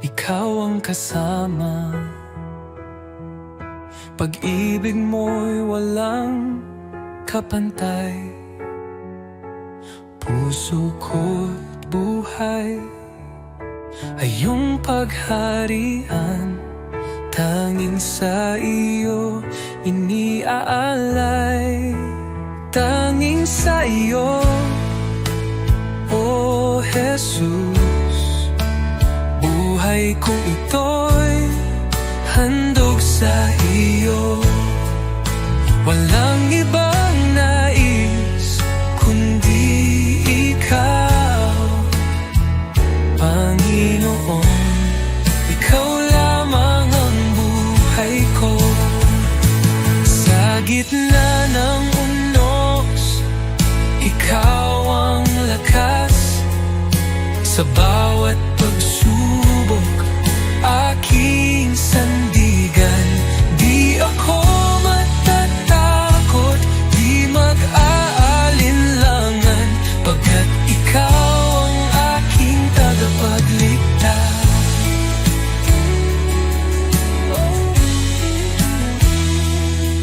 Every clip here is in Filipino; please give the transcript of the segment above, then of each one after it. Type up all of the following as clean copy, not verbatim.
ikaw ang kasama. Pag-ibig mo'y walang kapantay. Puso ko't buhay ay iyong pagharian. Tanging sa iyo iniaalay. Tanging sa iyo, O Jesus, buhay ko ito'y handog sa iyo. Walang ibang nais kundi ikaw, Panginoon. Ikaw lamang ang buhay ko. Sa gitna ng unos, ikaw ang lakas. Sa bawat pagsubok, aking sandigan. Di ako matatakot, di mag-aalinlangan, pagkat ikaw ang aking tagapagligtas.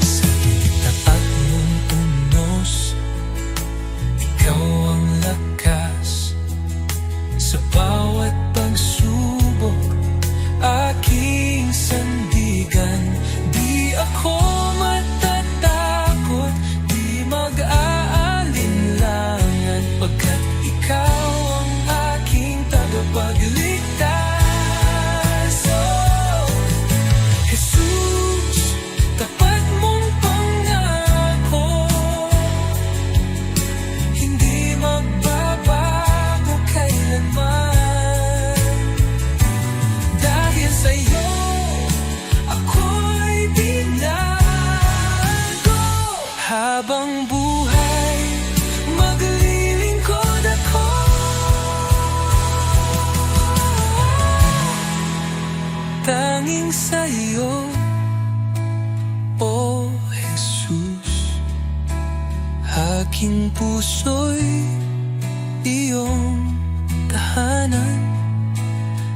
Sa tapat mong unos, ikaw ang lakas. Sa bawat pagsubok, aking sandigan. Di ako matatakot, di mag-aalinlangan, pagkat ikaw ang aking tagapagligtas. Oh, Jesus, tapat mong pangako, hindi magbabago kailanman. Dahil sa'yo, ako'y binago. Habang buhay, maglilingkod ako. Tanging sa'yo, O Jesus, aking puso'y iyong tahanan.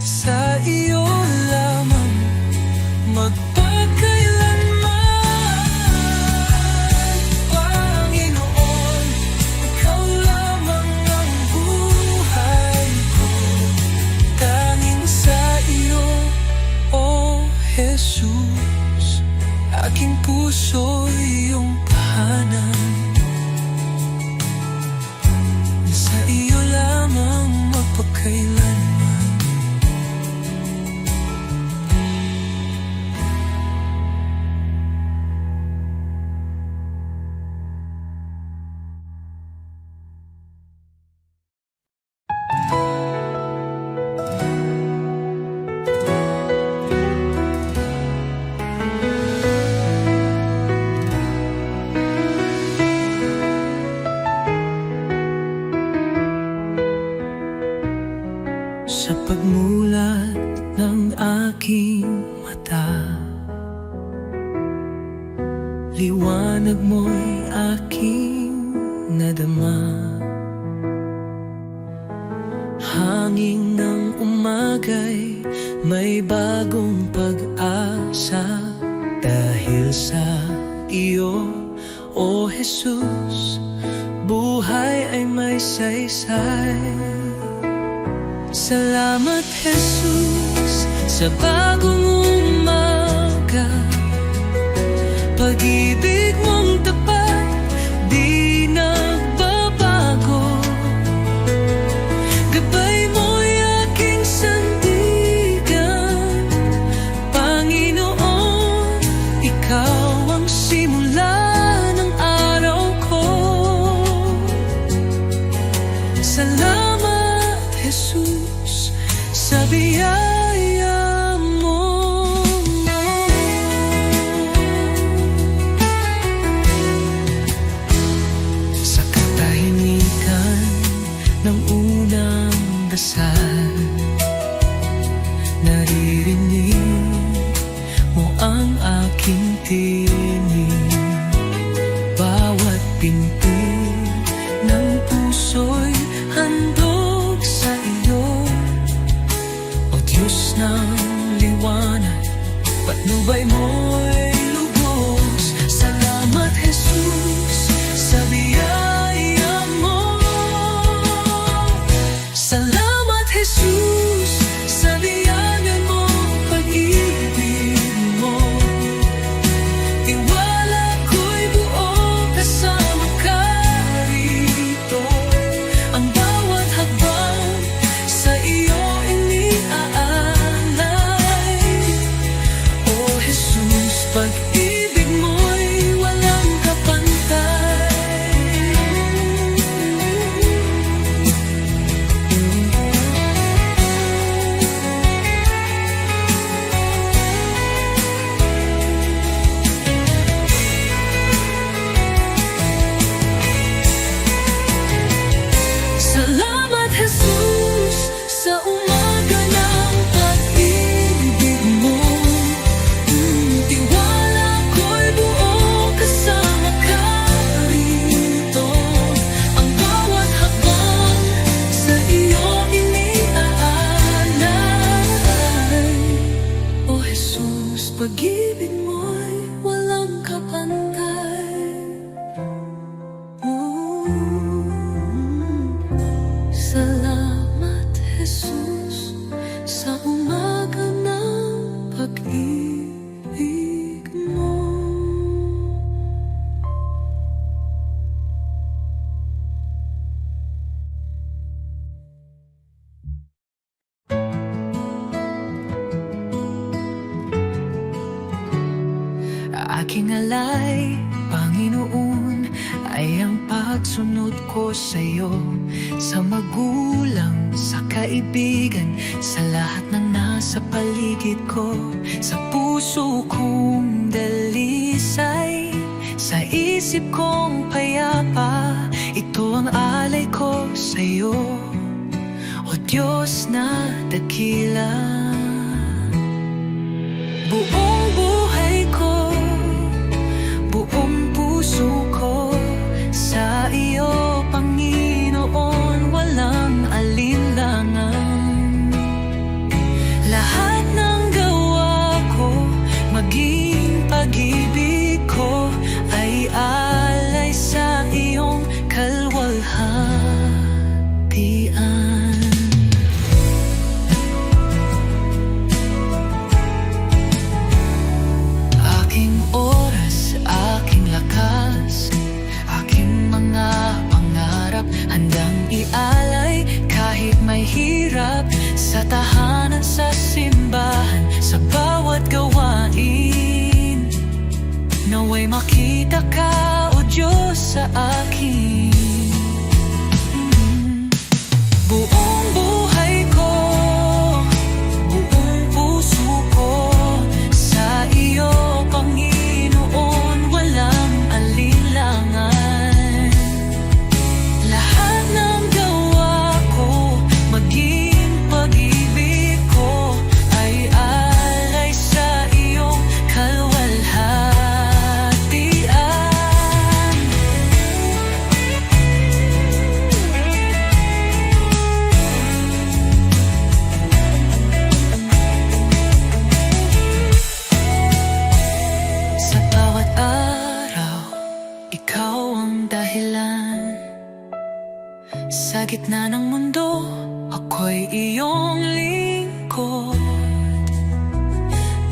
Sa iyo lamang magpakailanman, Panginoon. Ikaw lamang ang buhay ko. Tanging sa iyo, O Jesus, aking puso'y iyong tahanan. Sa iyo lamang magpakailanman. Sa pagmulat ng aking mata, liwanag mo'y aking nadama. Hangin ng umaga'y may bagong pag-asa. Dahil sa iyo, O Jesus, buhay ay may saysay. Salamat, Jesus, sa bagong umaga. Pag-ibig mong tapat, di nagbabago. Gabay mo'y aking sandigan. Panginoon, ikaw ang simula ng araw ko. Salamat, Jesus, sa biyaya mo. Sa katahimikan ng unang dasal, naririnig mo ang aking tinig. Bawat pinti ng puso'y handog sa iyo. O Diyos Diyos ng liwanag, patnubay mo'y lubos. Salamat Jesus sa biyaya mo. Salamat Jesus sa liwanag mo, pag-ibig mo. Tiwala ko'y buo kasama ka rito. Ang bawat hakbang sa iyo iniaalay. O Jesus, pag-ibig mo'y walang kapantay. Salamat Jesus sa umaga ng pag-ibig mo. Tiwala ko'y buo kasama ka rito. Ang bawat hakbang sa iyo iniaalay. O Jesus, pag-ibig mo'y walang kapantay. Salamat Jesus sa umaga ng pag-ibig mo. Aking alay, Panginoon, ay ang pagsunod ko sa'yo, sa magulang, sa kaibigan, sa lahat ng nasa paligid ko, sa puso kong dalisay, sa isip kong payapa. Ito ang alay ko sa'yo, o Diyos na dakila. Buong buhay ko, buong puso ko, sa iyo, Panginoon, walang alinlangan. Lahat ng gawa ko, maging pag-ibig ko, ay alay sa iyong kalwalhatian. Aking oras, aking lakas, aking mga pangarap, handang ialay kahit may hirap. Sa tahanan, sa simbahan, sa bawat gawain, naway makita ka, O Diyos, sa akin. Buong buhay ko, buong puso ko, sa iyo, Panginoon, walang alinlangan. Lahat ng gawa ko, maging pag-ibig ko, ay alay sa iyong kalwalhatian. Sa bawat araw, ikaw ang dahilan. Sa gitna ng mundo, ako'y iyong lingkod.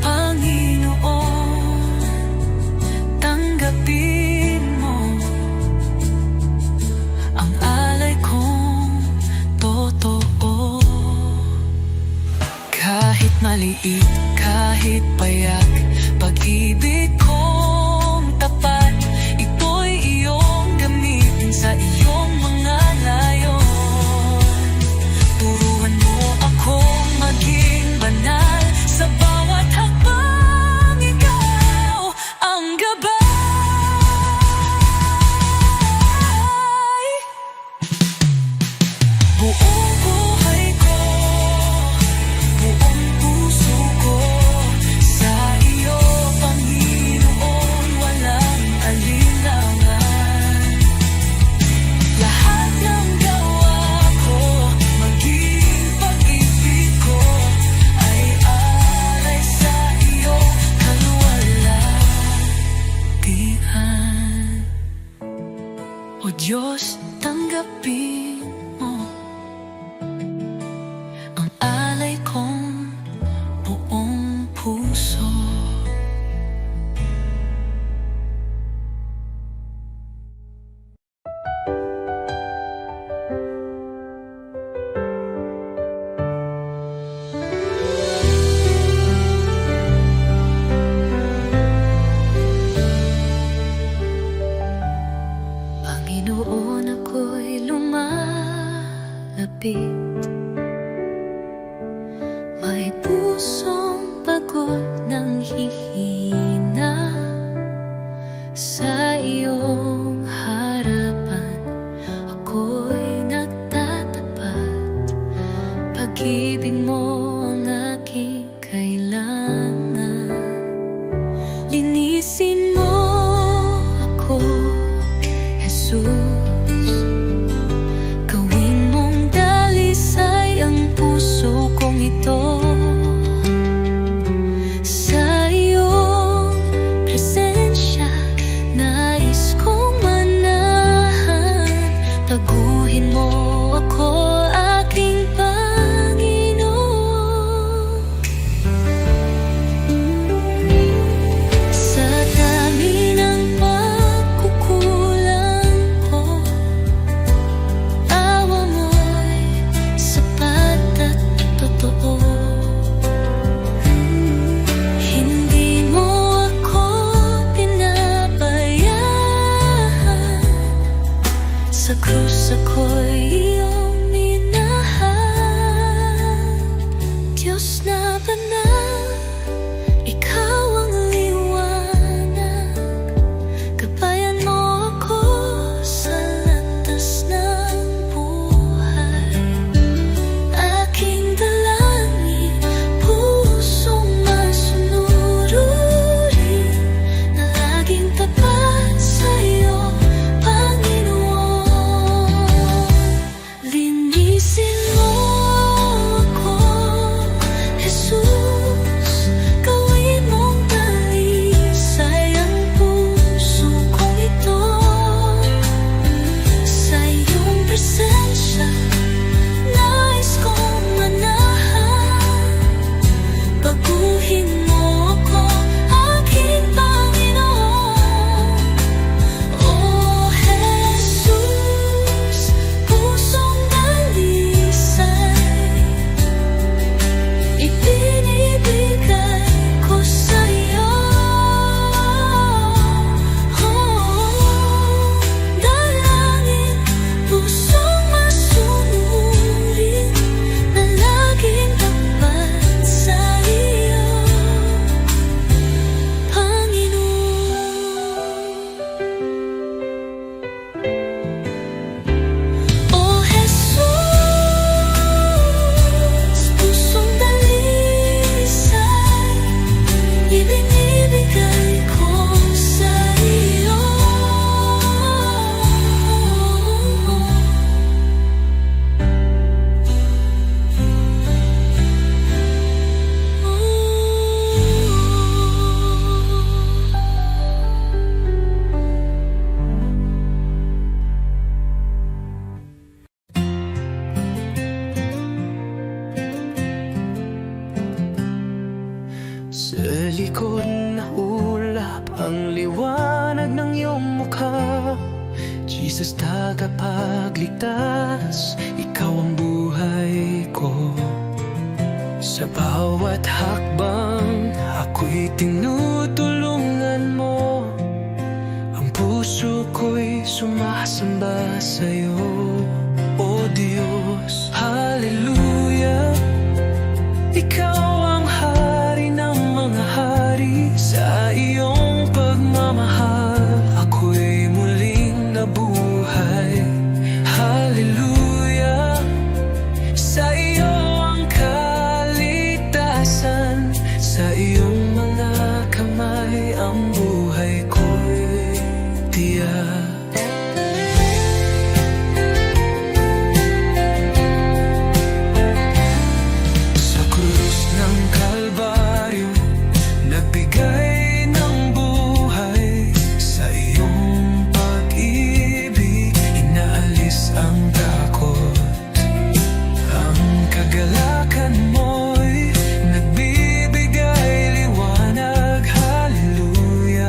Panginoon, tanggapin mo ang alay kong totoo. Kahit maliit, kahit payak, pag-ibig kong tapat, ito'y iyong gamitin sa iyong mga layon. Turuan mo akong maging banal, sa bawat hakbang ikaw ang gabay. Buong buhay ko, buong puso ko, sa iyo, Panginoon, walang alinlangan. mo ang aking kailangan. Linisin mo ako, Jesus. Gawin mong dalisay ang puso kong ito. Sa iyong presensya, nais kong manahan. Taguhin mo ako, aking Panginoon. Sa dami ng pagkukulang ko, awa mo'y sapat at totoo. Hindi mo ako pinabayaan. Sa krus ako'y iyong minahal. Diyos na banal, ikaw ang liwanag. Gabayan mo ako sa landas ng buhay. Aking dalangin, pusong masunurin, na laging tapat sa'yo, Panginoon. Linisin mo ako, Jesus. Gawin mong dalisay ang puso kong ito. Sa iyong presensya, nais kong manahan. Baguhin mo ako, aking Panginoon. Oh Jesus, pusong dalisay, ibinibigay ko sa'yo. Oh, dalangin, pusong masunurin, na laging tapat sa iyo, Panginoon. Oh Jesus, pusong dalisay, ibinibigay ko sa iyo. Sa likod na ulap ang liwanag ng iyong mukha. Jesus, tagapagligtas, ikaw ang buhay ko. Sa bawat hakbang, ako'y tinutulungan mo. Ang puso ko'y sumasamba sa'yo, O Diyos. Hallelujah, ikaw ang hari ng mga hari. Sa iyong pagmamahal, ako'y muling nabuhay. Hallelujah, sa iyo ang kaligtasan. Sa iyong mga kamay ang buhay ko'y tiyak. Sa krus ng Kalbaryo, nagbigay ng buhay. Sa iyong pag-ibig, inaalis ang takot. Ang kagalakan mo'y nagbibigay liwanag. Hallelujah.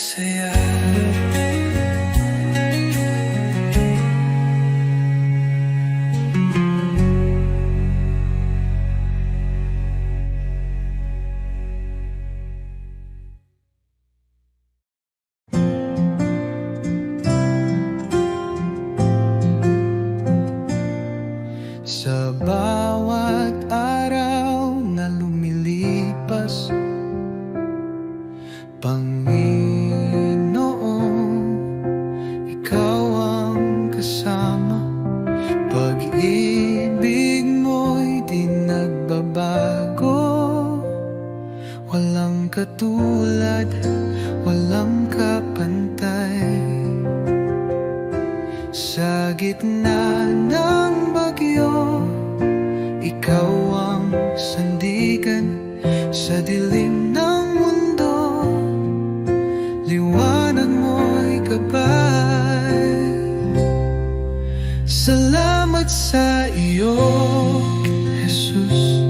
saya. Sa bawat araw na lumilipas, Panginoon, Ikaw ang kasama. Pag-ibig mo'y di nagbabago, walang katulad, walang kapantay. Sa gitna ng bagyo, Ikaw ang sandigan. Sa dilim ng mundo, liwanag mo'y gabay. Salamat sa iyo, Jesus.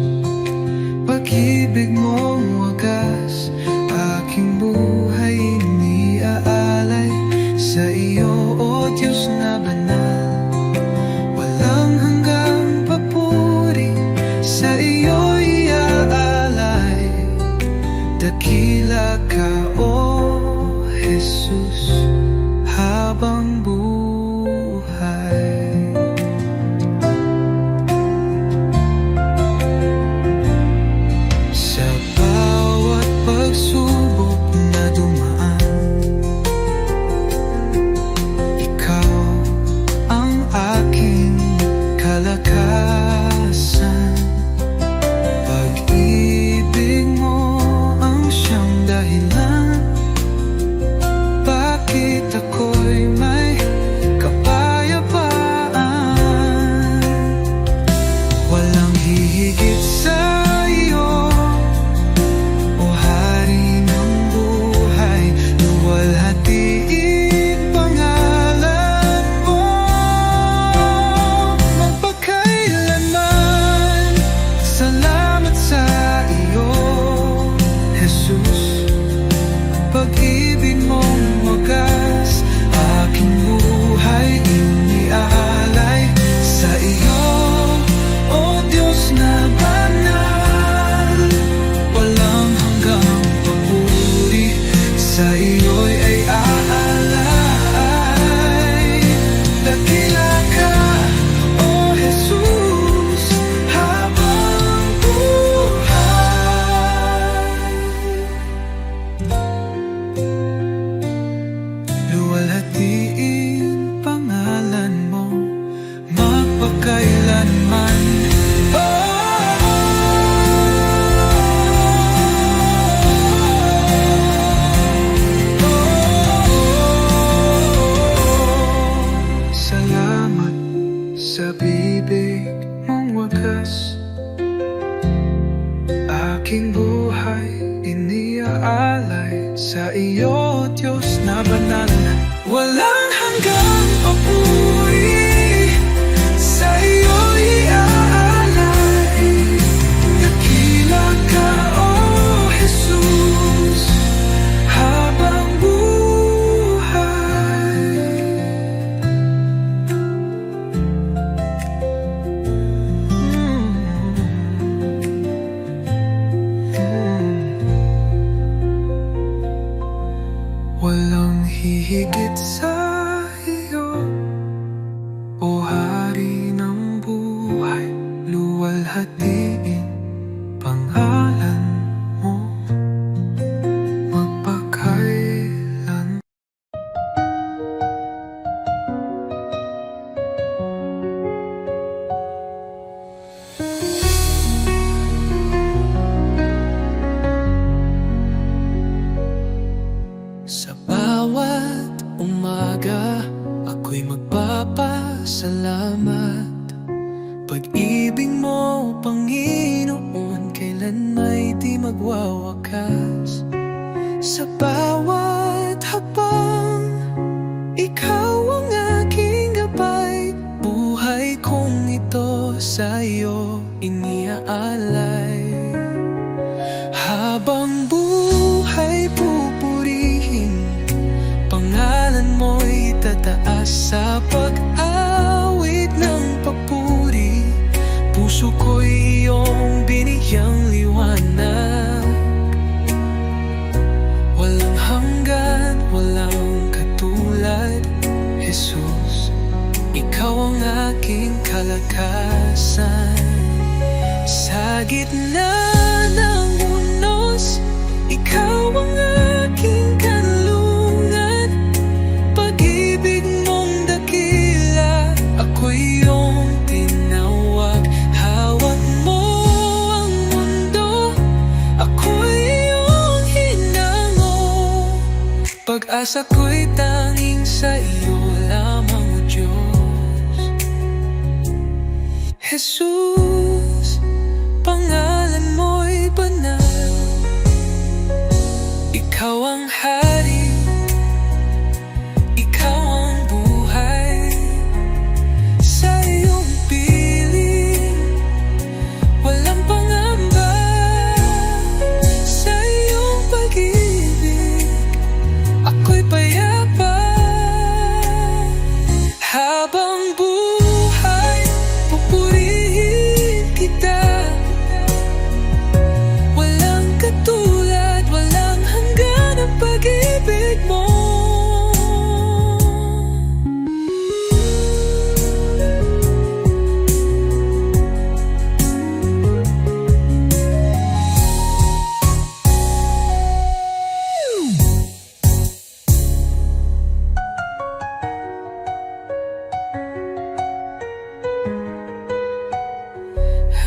Pag-ibig mong wagas, aking buhay iniaalay. Sa iyo, O Diyos na banal, walang hanggang papuri. Sa iyo iaalay, dakila ka, O Jesus, habang buhay. Sa bawat pagsubok na dumaan, Ikaw ang aking kalakasan. Pag-ibig mo ang siyang dahilan, bakit ako'y may kapayapaan. Walang hihigit sa iyo, O Hari ng buhay. Luwalhatiin pangalan mo magpakailanman. Salamat sa iyo, Jesus. Pag-ibig mong wagas, aking buhay iniaalay. Sa iyo, O Diyos na banal, walang hanggang papuri. Sa iyo'y ay aalay. Dakila ka, O Jesus, habang buhay. Luwalhatiin pangalan mo magpakailanman. Salamat sa bibig mong wagas, aking buhay iniaalay. Sa iyo, Diyos na banal, walang hanggang papuri. Sa iyo iaalay, dakila ka, O Jesus, habang buhay. Walang hihigit sa iyo, O Hari ng buhay. Luwalhatiin pangalan mo magpakailan. Sa bawat umaga, ako'y magpapasalamat. Pag-ibig mo, Panginoon, kailan may di magwawakas. Sa bawat habang, Ikaw ang aking gabay. Buhay kong ito sa iyo iniaalay. Habang buhay pupurihin kalakasan. Sa gitna ng unos, ikaw ang aking kanlungan. Pag-ibig mong dakila, ako'y iyong tinawag. Hawak mo ang mundo, ako'y iyong hinango. Pag-asa ko'y tanging sa iyo lamang, O Diyos. Jesus, pangalan mo'y banal. Ikaw ang hari, ikaw ang buhay. Sa iyong piling, walang pangamba. Sa iyong pag-ibig, ako'y payapa. Habang buhay, pupurihin kita. Walang katulad, walang hanggan ang pag-ibig mo.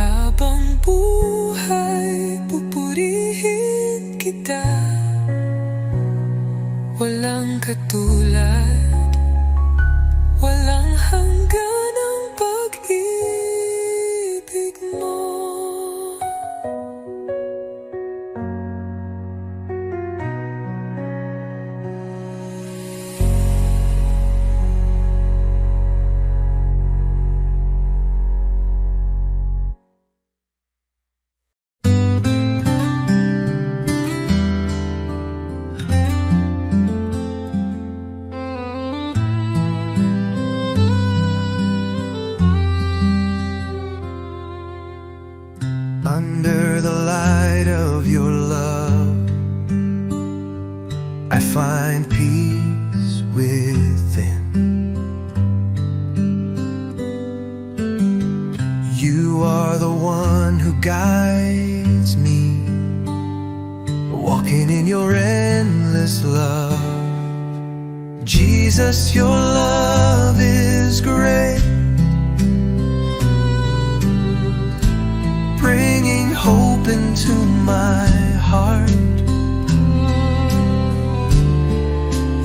Habang buhay, pupurihin kita. Walang katulad, walang hanggan ang pag-ibig mo. Under the light of your love, I find peace within. You are the one who guides me, walking in your endless love. Jesus, your love is great, bringing hope into my heart.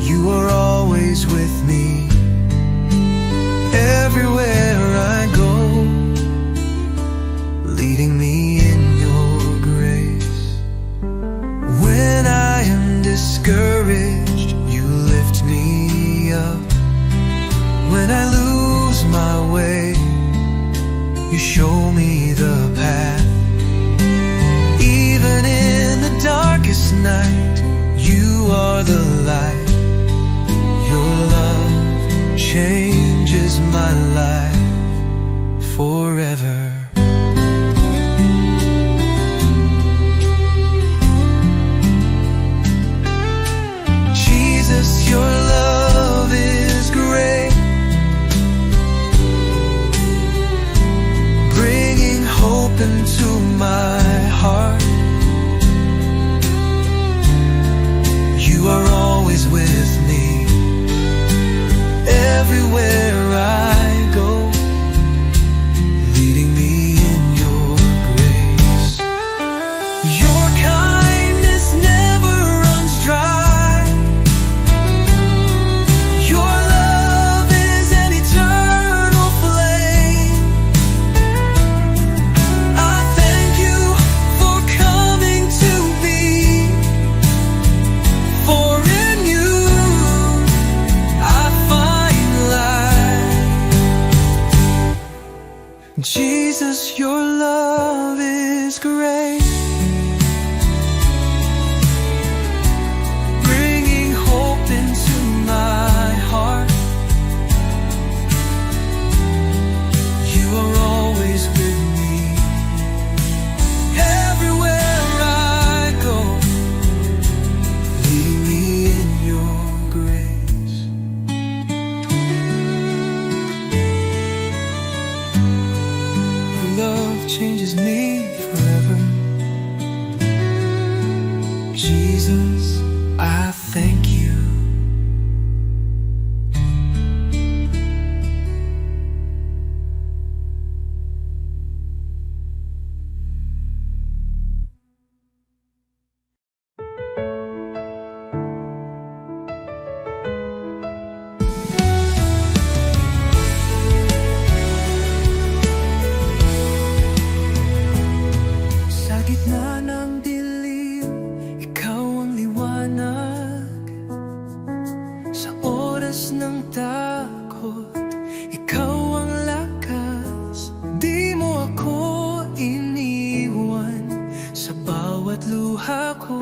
You are always with me, everywhere I go, leading me in your grace. When I am discouraged, you lift me up. When I lose my way, you show me the path. Even in the darkest night, you are the light. Your love changes my life forever. Jesus, your love is great, bringing hope into my heart. You are always with me, everywhere I go, leading me lakas ng takot, ikaw ang lakas. Di mo ako iniwan sa bawat luha ko.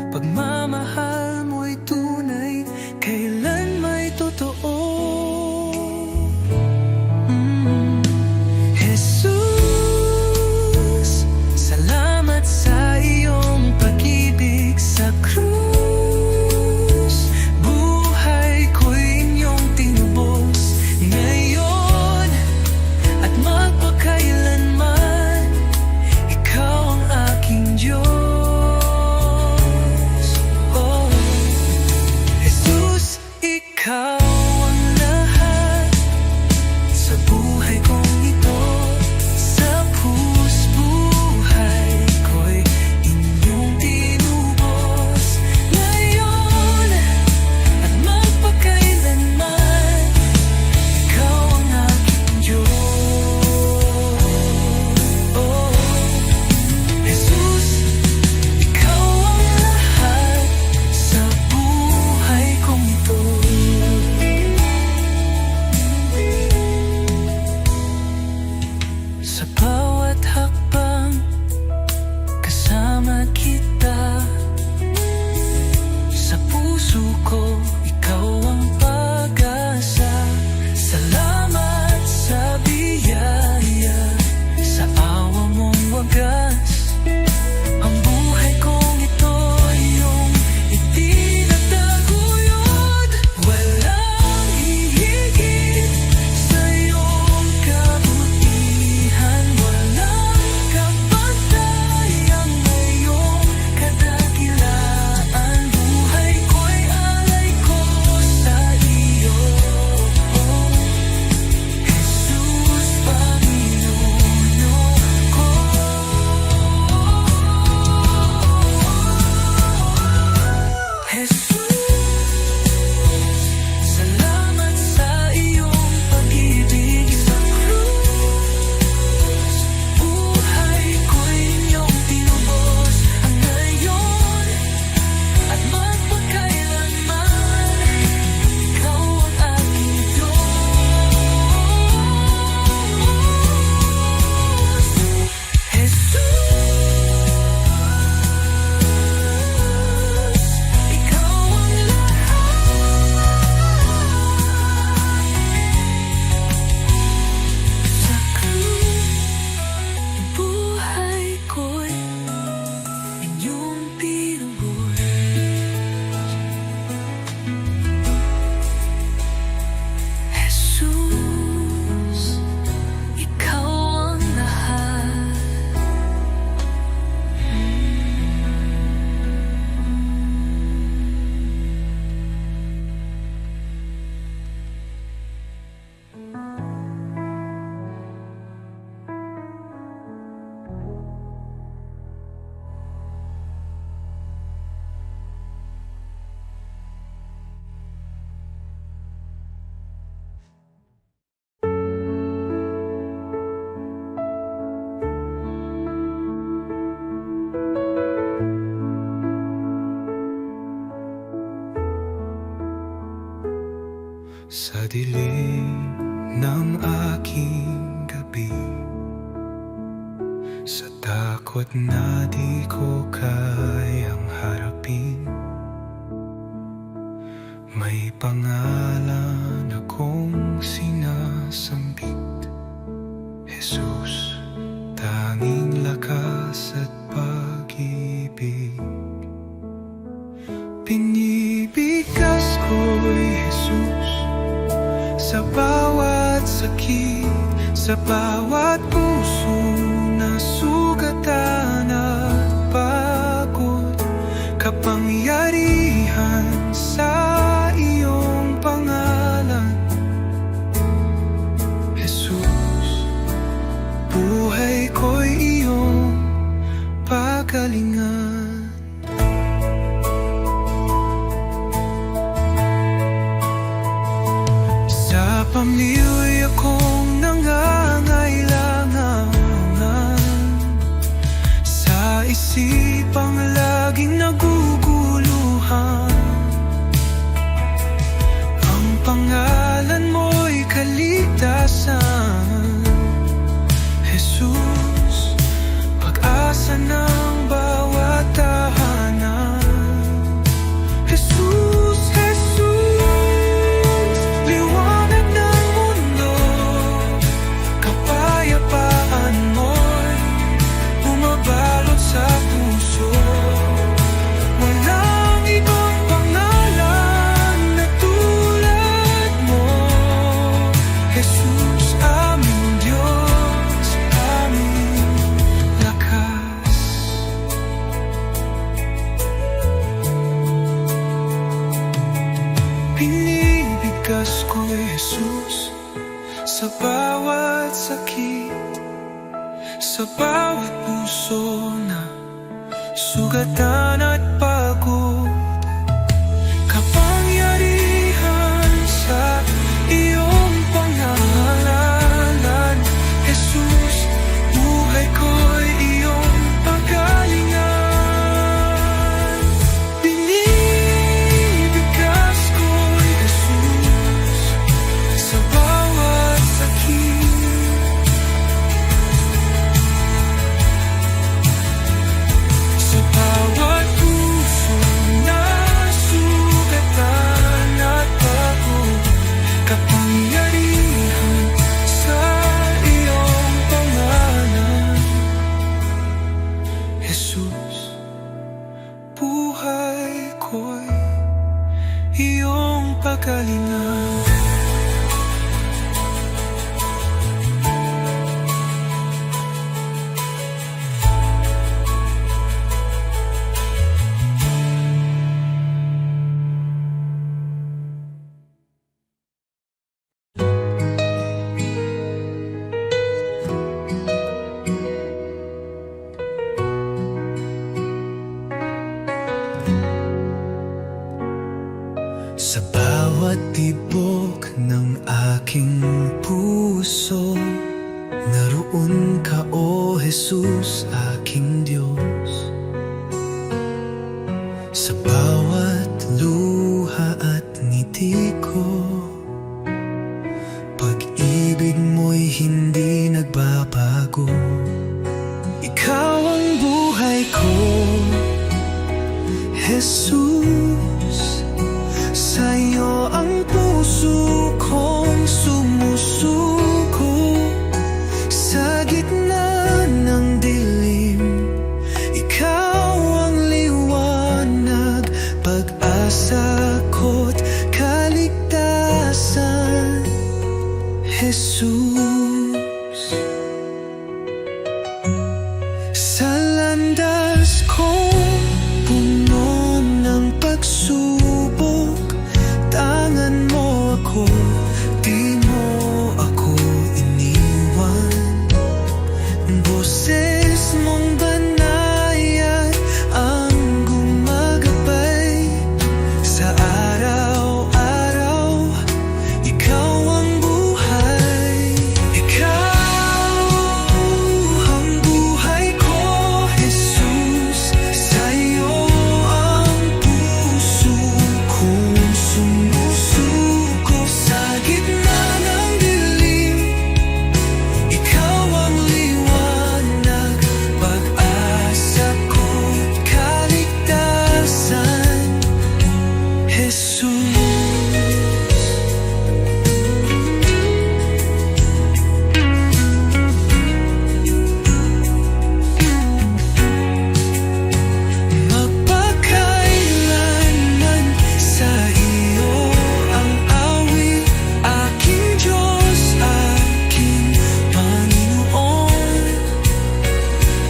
Pagmamahal mo'y tunay, kailan may totoo. Jesus, salamat sa iyong pag-ibig sa krus. Buhay ko'y inyong tinubos ngayon at magpakailanman. Ikaw ang aking Diyos. Oh, Jesus, ikaw ang lahat sa buhay kong ito. Sa buhay ko'y inyong tinubos ngayon at magpakailanman. Ikaw ang aking Diyos. Oh, Jesus, ikaw ang lahat sa buhay kong ito. Sa bawat hakbang, kasama kita. Sa puso ko, ikaw ang pag-asa. Salamat sa biyaya, sa awa mong wagas. Ang buhay kong ito, iyong itinataguyod. Walang hihigit sa iyong kabutihan. Walang kapantay ang iyong kadakilaan. Buhay ko'y alay ko sa iyo. Jesus, Panginoon ko. Jesus, salamat sa iyong pag-ibig sa krus. Buhay ko'y inyong tinubos ngayon at magpakailanman. Ikaw ang aking Diyos. Jesus, ikaw ang lahat sa krus. Buhay ko'y inyong tinubos. Jesus, ikaw ang lahat. Sa dilim ng aking gabi, sa takot na di ko kayang harapin, may pangalan akong sinasambit. Jesus, tanging lakas at pag-ibig. Pinibigkas ko'y Jesus sa bawat sakit, sa bawat puso na sugatan at pagod. Kapangyarihan sa iyong pangalan, Jesus. Buhay ko'y iyong pagalingan. Sa pamilya kong nangangailangan, sa isipang laging naguguluhan, Binibigkas ko, Jesus, sa bawat sakit, sa bawat puso na sugatan at pagod. Kapangyarihan sa iyong pangalan, Jesus, buhay ko'y iyong pagalingan. Binibigkas ko, Jesus, sa bawat sakit, sa bawat puso na sugatan at pagod. Kapangyarihan sa iyong pangalan, Jesus, buhay ko'y iyong pagalingan. Sa bawat tibok ng aking puso, naroon ka, O Jesus, aking Diyos. Sa bawat luha at ngiti ko, pag-ibig mo'y hindi nagbabago. Ikaw ang buhay ko, Jesus. Sa'yo ang puso kong sumusuko. Sa gitna ng dilim, ikaw ang liwanag, pag-asa ko't kaligtasan, Jesus. Sa landas kong puno ng pagsubok, tangan mo ako, di mo ako iniwan. Boses mong banayad ang gumagabay sa araw-araw. Ikaw ang buhay, ikaw ang buhay ko, Jesus. Sa'yo ang puso kong sumusuko. Sa gitna ng dilim, ikaw ang liwanag, pag-asa ko't kaligtasan, Jesus. Magpakailanman sa iyo ang awit, aking Diyos, aking Panginoon.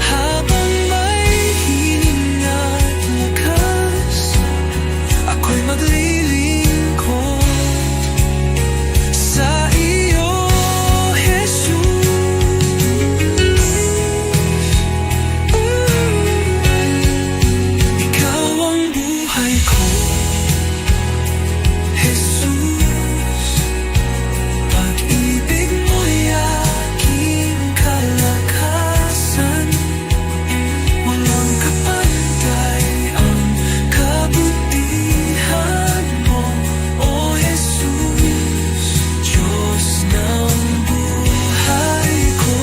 Habang may hininga at lakas, ako'y maglilingkod sa iyo, Jesus. Ikaw ang buhay ko, Jesus. Pag-ibig mo'y aking kalakasan, walang kapantay ang kabutihan mo, O Jesus, Diyos ng buhay ko.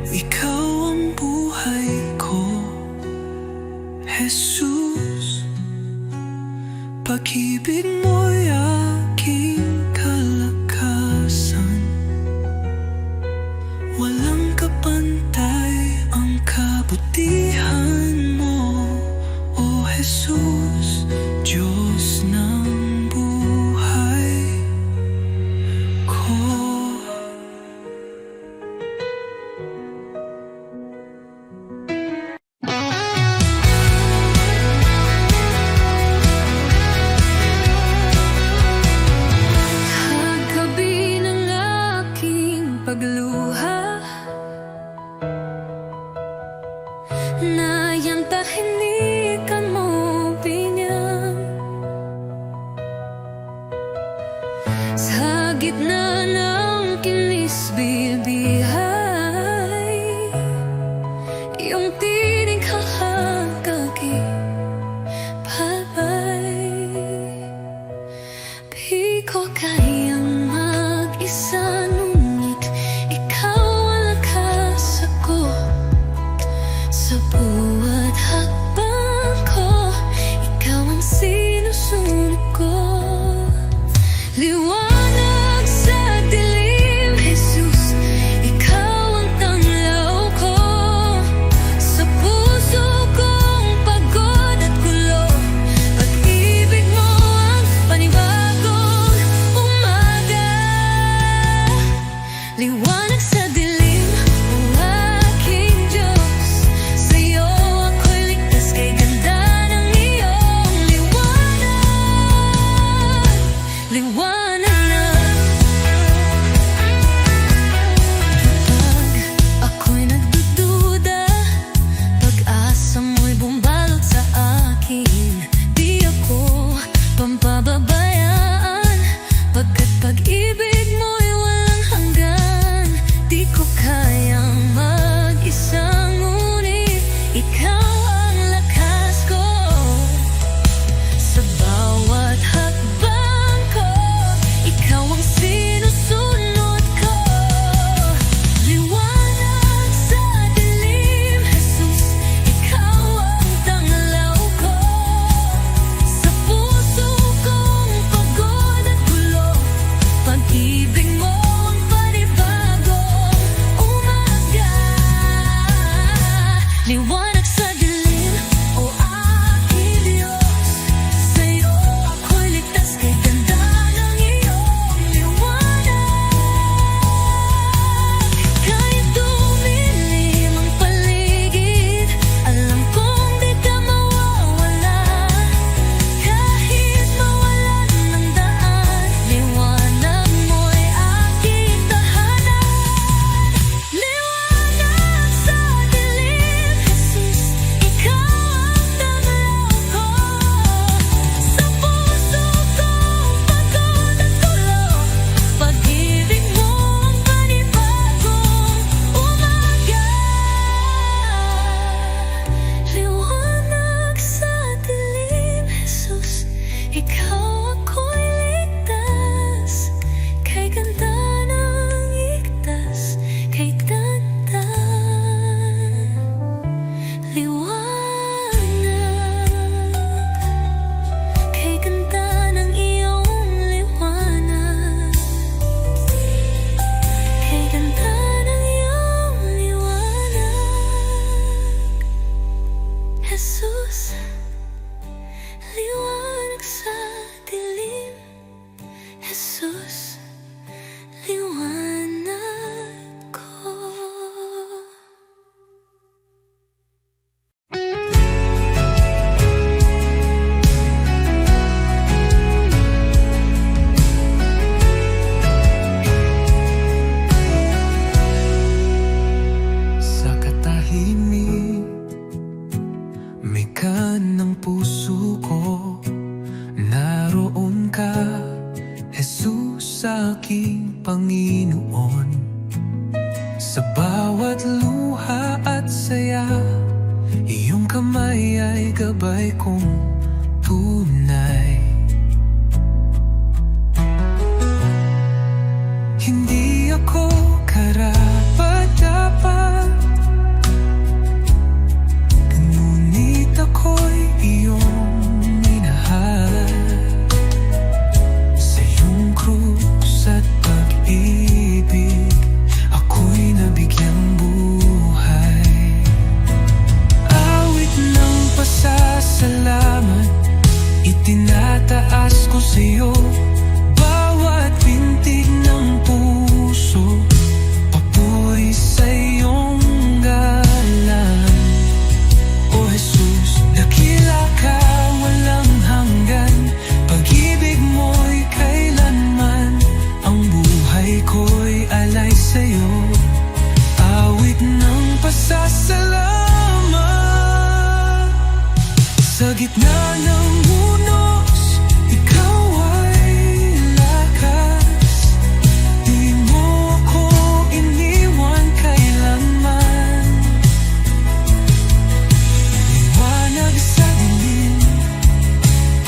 Ikaw ang buhay ko, Jesus. Pag-ibig mo'y aking kalakasan, walang kapantay na yan tahimikan mo pinyang sa gitna ng kinis-bibihay, yung tinig hahagagi babay. Di ko kayang mag-isa, ngunit ikaw ang lakas ako. Sa buhat hakbang ko, ikaw ang sinusunod ko. Liwanag sa dilim, Jesus, ikaw ang tanglaw ko. Sa puso kong pagod at gulo, pag-ibig mo ang panibagong umaga. Liwanag sa dilim, o aking Diyos, sa'yo ako'y ligtas kay ganda ng iyong liwanag. Liwanag na. Pag ako'y nagdududa, pag-asa mo'y bumalot sa akin. Di ako pampababayaan, pagkat pag-ibig mo'y walang hanggan. Di ko kayang mag-isa, ngunit ikaw ang lakas ko. Sa bawat hakbang ko, ikaw ang sinusunod ko. Liwanag sa dilim, Jesus, ikaw ang tanglaw ko. Sa puso kong pagod at gulo, pag-ibig mo ang panibagong umaga. Liwanag sa dilim, o aking Diyos, sa'yo ako'y ligtas kay ganda ng iyong liwanag. Kahit dumilim ang paligid, alam kong di ka mawawala. Kahit mawalan ng daan, liwanag mo'y aking tahanan. Liwanag sa dilim, Jesus, ikaw ang tanglaw ko. Sa puso kong pagod at gulo, pag-ibig mo ang panibagong umaga. Liwanag sa dilim, Jesus, ikaw ako'y ligtas kay ganda ng igtas, kay ganda. Liwanag kay ganda ng iyong liwanag, kay ganda ng iyong liwanag. Jesus, liwanag sa dilim, Jesus, liwanag ko. Sa katahimik, may ng puso ko, naroon ka, Jesus, aking Panginoon. Sa bawat luha at saya, iyong kamay ay gabay kong tunay. Hindi ako karapat-dapat, ngunit ako'y iyong minahal. Sa iyong krus at pag-ibig, ako'y nabigyang buhay. Awit ng pasasalamat, itinataas ko sa iyo. Bawat pintig ng puso, papuri sa iyong galang. O Jesus, dakila ka, walang hanggan. Pag-ibig mo'y kailanman, ang buhay ko'y alay sa'yo. Awit ng pasasalamat, gitna ng unos, ikaw ay lakas. Di mo ako iniwan kailanman. Liwanag sa dilim,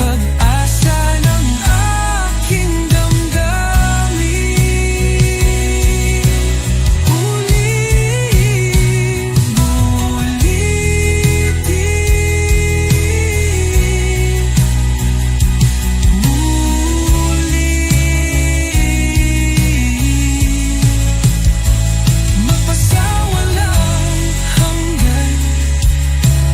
pag-asa ng aking damdamin. Ulit mo ulitin, magpasawalang hanggan.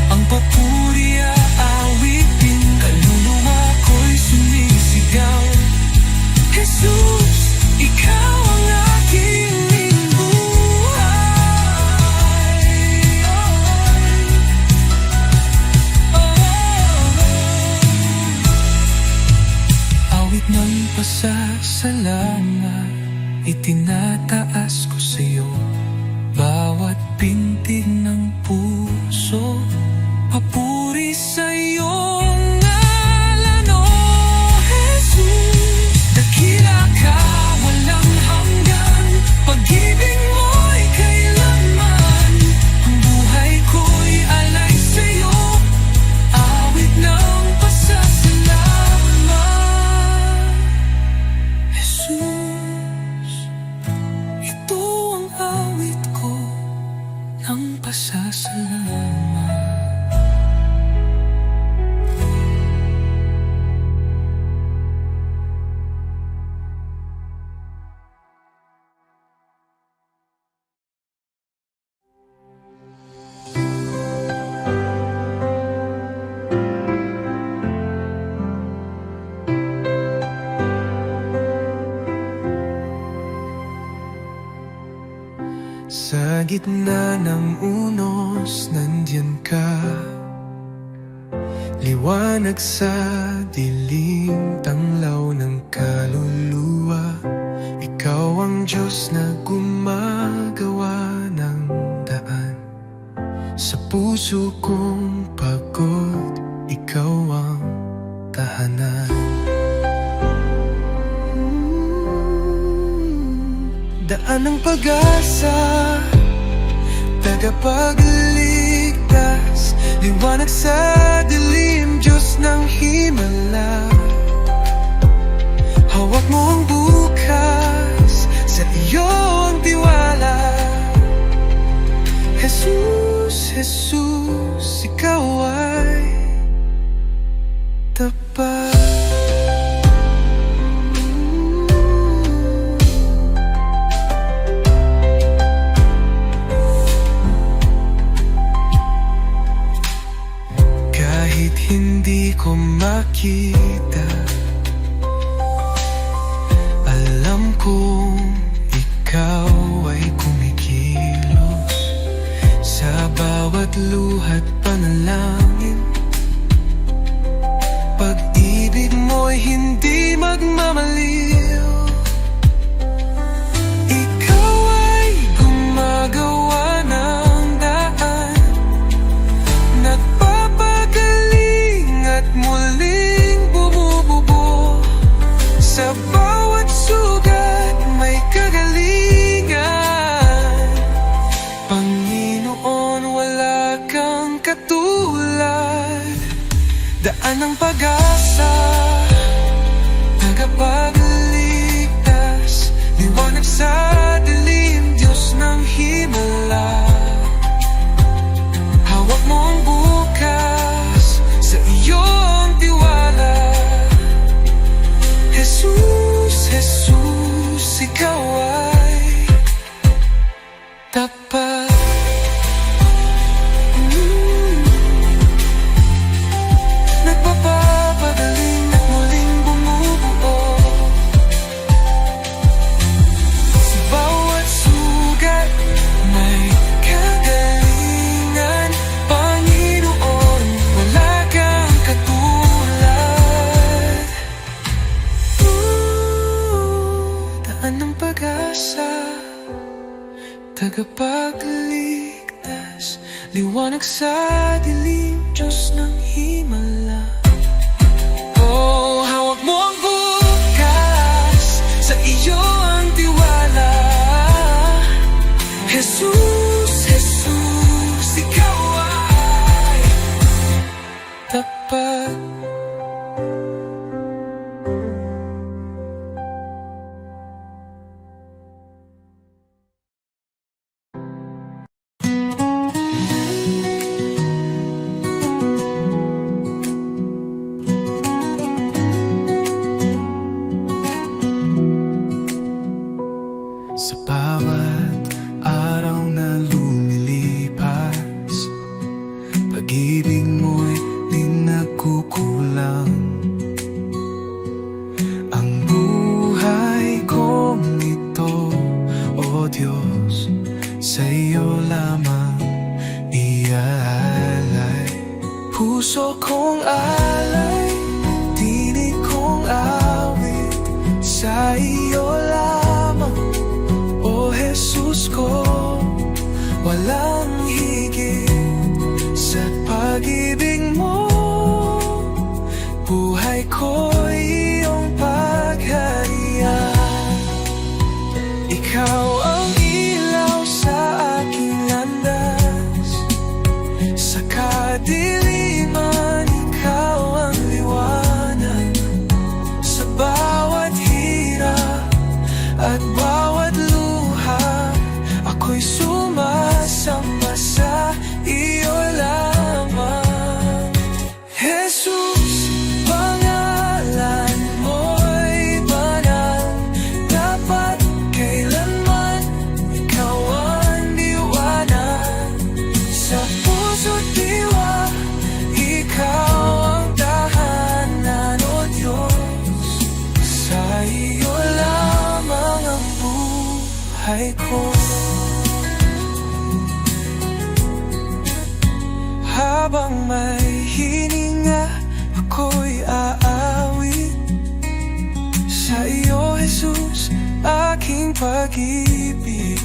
Ang papuri aawitin, kaluluwa ko'y sumisigaw. Jesus, ikaw ang aking buhay. Awit ng pasasalamat, itinataas ko sa'yo. Bawat pintig ng puso, papuri sa'yo ngalan, O Jesus. Dakila ka, walang hanggan, pag-ibig mo'y kailanman. Ang buhay ko'y alay sa'yo, awit ng pasasalamat. Jesus, ito ang awit ko ng pasasalamat. Sa gitna ng unos, nandiyan ka. Liwanag sa dilim, tanglaw ng kaluluwa. Ikaw ang Diyos na gumagawa ng daan. Sa puso kong pagod, ikaw ang tahanan. Daan ng pag-asa, tagapagligtas, liwanag sa dilim, Diyos ng himala. Hawak mo ang bukas, sa iyo ang tiwala. Jesus, Jesus, ikaw ay tapat. Kahit hindi ko makita, alam kong ikaw ay kumikilos. Sa bawat luha't panalangin, pag-ibig mo'y hindi magmamaliw. Ikaw ay gumagawa ng daan, nagpapagaling at muling bumubuo. Sa bawat sugat may kagalingan. Panginoon, wala kang katulad. Daan ng pag-asa, tagapagligtas, liwanag sa dilim, Diyos ng himala. Hawak mo ang bukas, sa iyo ang tiwala. Jesus, Jesus, ikaw ay tapat. Nagpapapagaling at muling bumubuo. Sa bawat sugat may kagalingan. Panginoon, wala kang katulad. Daan ng pag-asa, tagapagligtas, liwanag sa dilim, Diyos ng himala. Oh, hawak mo ang bukas, sa iyo ang tiwala. Jesus, Jesus, ikaw ay tapat. Sa bawat araw na lumilipas, pag-ibig mo'y di nagkukulang. Ang buhay kong ito, O Diyos, sa iyo lamang iaalay. Puso kong alay, tinig kong awit, sa iyo lamang, O Jesus ko. Walang higit sa pag-ibig mo, buhay ko'y iyong pagharian. Ikaw ang ilaw sa aking landas, sa kadiliman ikaw ang liwanag. Sa bawat hirap at bawat luha, ako'y sumasamba sa iyo lamang. Jesus, pangalan mo'y banal, dapat kailanman ikaw ang liwanag. Sa puso't diwa, ikaw ang tahanan, O Diyos, sa iyo lamang ang buhay ko. Habang may hininga, ako'y aawit sa iyo, Jesus, aking pag-ibig.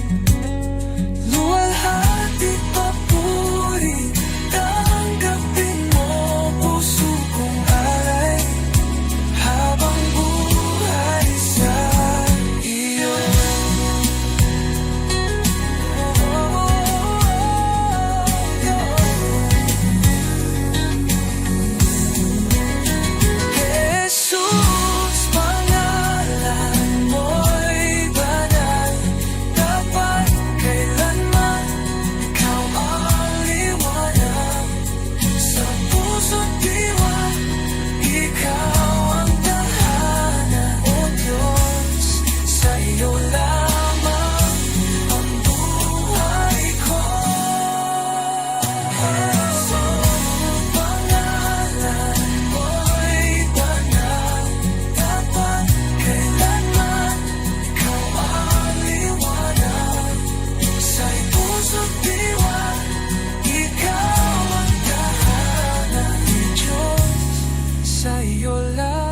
Luwalhati papuri, tanggapin mo puso kong alay, habang buhay sa iyo. Jesus, pangalan mo'y banal, dapat kailanman ikaw ang liwanag. Sa puso't diwa, ikaw ang tahanan, O Diyos, sa iyo lamang ang buhay ko. Jesus, pangalan mo'y banal, dapat kailanman ikaw ang liwanag. Sa puso't diwa, ikaw ang tahanan, Diyos, sa iyo lamang